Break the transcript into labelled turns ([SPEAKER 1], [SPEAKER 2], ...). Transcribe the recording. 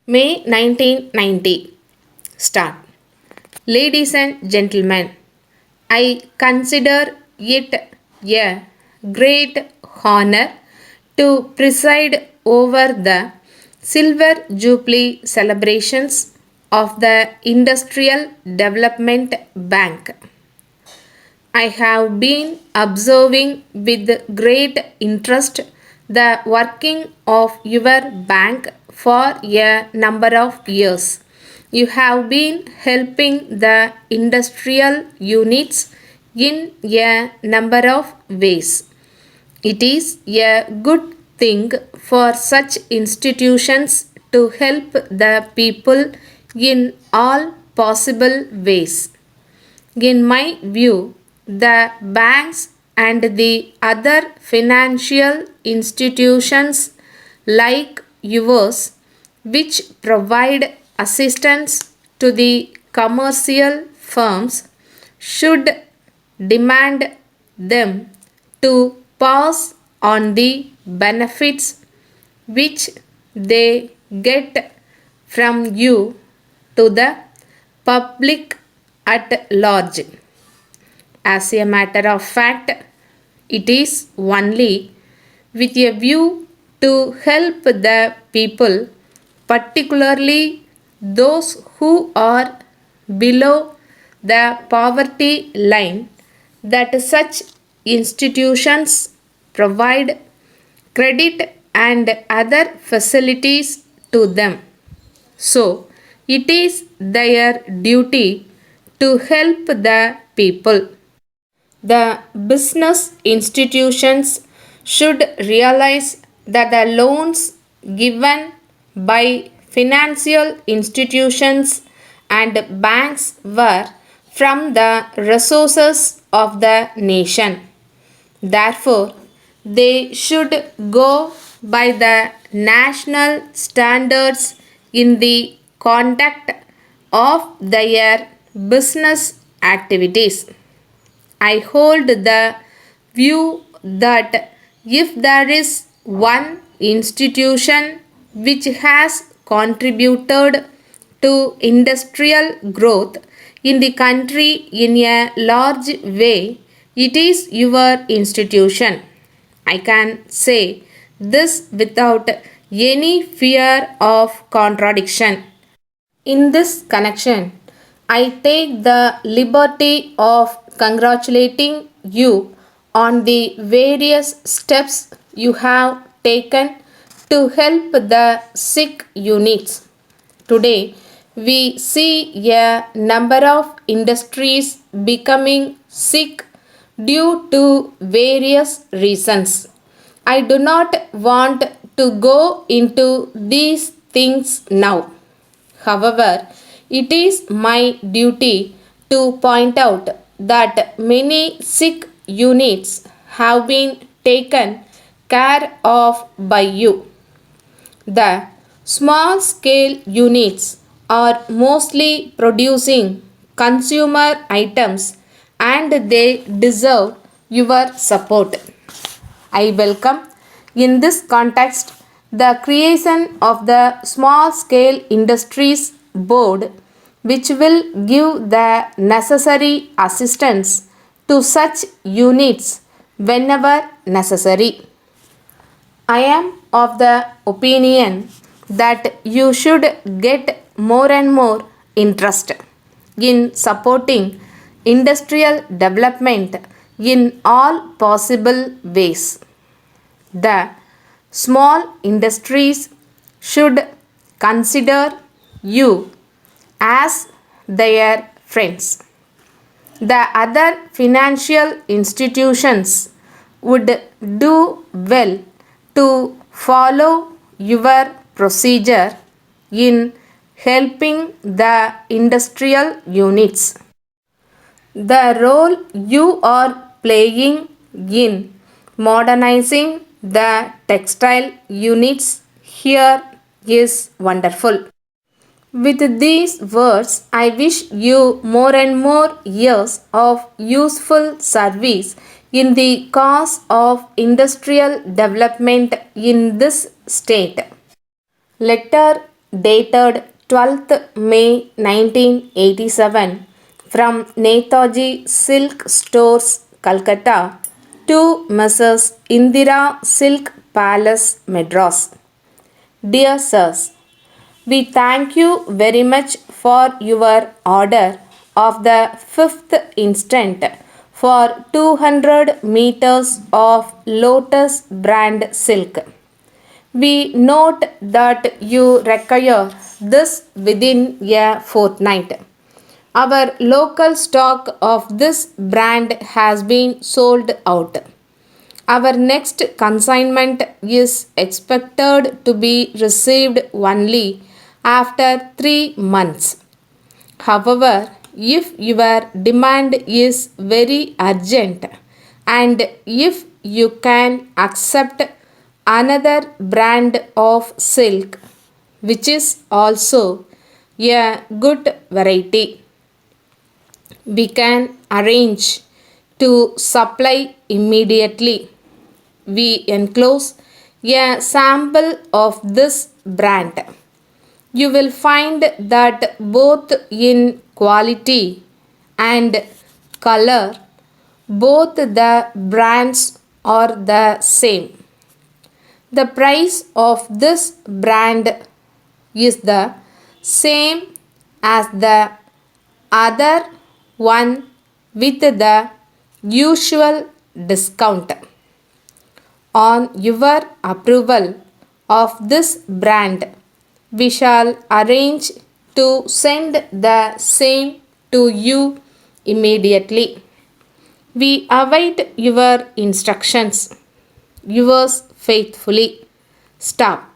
[SPEAKER 1] May 1990. Start. Ladies and gentlemen, I consider it a great honor to preside over the Silver Jubilee celebrations of the Industrial Development Bank. I have been observing with great interest the working of your bank for a number of years. You have been helping the industrial units in a number of ways. It is a good thing for such institutions to help the people in all possible ways. In my view, the banks and the other financial institutions like yours, which provide assistance to the commercial firms, should demand them to pass on the benefits which they get from you to the public at large. As a matter of fact, it is only with a view to help the people, particularly those who are below the poverty line, that such institutions provide credit and other facilities to them. So, it is their duty to help the people. The business institutions should realize that the loans given by financial institutions and banks were from the resources of the nation. Therefore, they should go by the national standards in the conduct of their business activities. I hold the view that if there is one institution which has contributed to industrial growth in the country in a large way, it is your institution. I can say this without any fear of contradiction. In this connection, I take the liberty of congratulating you on the various steps you have taken to help the sick units. Today, we see a number of industries becoming sick due to various reasons. I do not want to go into these things now. However, it is my duty to point out that many sick units have been taken care of by you. The small scale units are mostly producing consumer items and they deserve your support. I welcome in this context the creation of the Small Scale Industries Board, which will give the necessary assistance to such units whenever necessary. I am of the opinion that you should get more and more interest in supporting industrial development in all possible ways. The small industries should consider you as their friends. The other financial institutions would do well to follow your procedure in helping the industrial units. The role you are playing in modernizing the textile units here is wonderful. With these words, I wish you more and more years of useful service in the cause of industrial development in this state. Letter dated 12th May 1987 from Netaji Silk Stores, Calcutta to Mrs. Indira Silk Palace, Madras. Dear Sirs, we thank you very much for your order of the 5th instant for 200 meters of Lotus brand silk. We note that you require this within a fortnight. Our local stock of this brand has been sold out. Our next consignment is expected to be received only after 3 months. However, if your demand is very urgent and if you can accept another brand of silk, which is also a good variety, we can arrange to supply immediately. We enclose a sample of this brand. You will find that both in quality and color, both the brands are the same. The price of this brand is the same as the other one with the usual discount. On your approval of this brand, we shall arrange to send the same to you immediately. We await your instructions. Yours faithfully. Stop.